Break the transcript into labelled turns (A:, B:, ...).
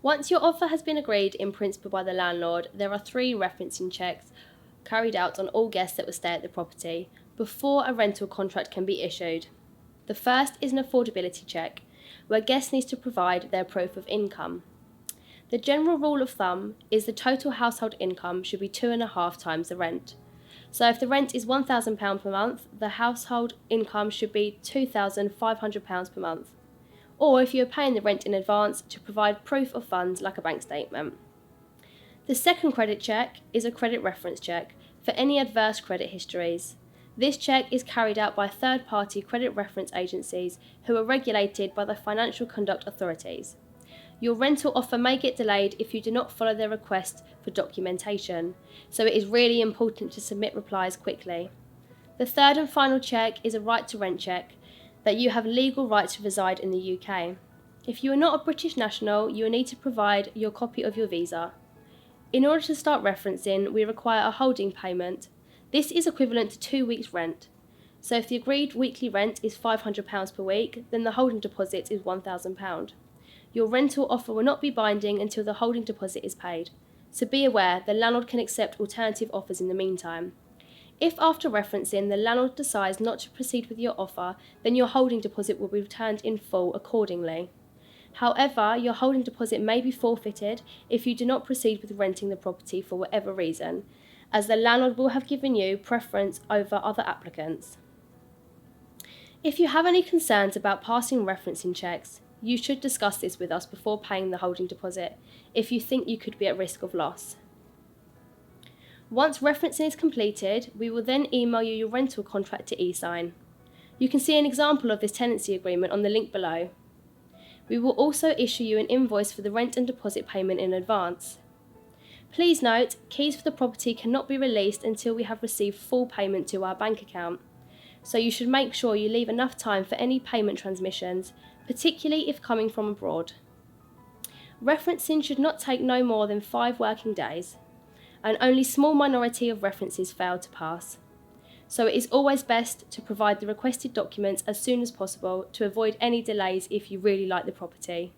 A: Once your offer has been agreed in principle by the landlord, there are 3 referencing checks carried out on all guests that will stay at the property before a rental contract can be issued. The first is an affordability check, where guests need to provide their proof of income. The general rule of thumb is the total household income should be 2.5 times the rent. So if the rent is £1,000 per month, the household income should be £2,500 per month. Or if you are paying the rent in advance, to provide proof of funds like a bank statement. The second credit check is a credit reference check for any adverse credit histories. This check is carried out by third-party credit reference agencies who are regulated by the financial conduct authorities. Your rental offer may get delayed if you do not follow their request for documentation, so it is really important to submit replies quickly. The third and final check is a right to rent check, that you have legal right to reside in the UK. If you are not a British national, you will need to provide your copy of your visa. In order to start referencing, we require a holding payment. This is equivalent to 2 weeks' rent. So if the agreed weekly rent is £500 per week, then the holding deposit is £1,000. Your rental offer will not be binding until the holding deposit is paid. So be aware, the landlord can accept alternative offers in the meantime. If after referencing the landlord decides not to proceed with your offer, then your holding deposit will be returned in full accordingly. However, your holding deposit may be forfeited if you do not proceed with renting the property for whatever reason, as the landlord will have given you preference over other applicants. If you have any concerns about passing referencing checks, you should discuss this with us before paying the holding deposit if you think you could be at risk of loss. Once referencing is completed, we will then email you your rental contract to e-sign. You can see an example of this tenancy agreement on the link below. We will also issue you an invoice for the rent and deposit payment in advance. Please note, keys for the property cannot be released until we have received full payment to our bank account, so you should make sure you leave enough time for any payment transmissions, particularly if coming from abroad. Referencing should not take no more than 5 working days, and only a small minority of references fail to pass. So it is always best to provide the requested documents as soon as possible to avoid any delays if you really like the property.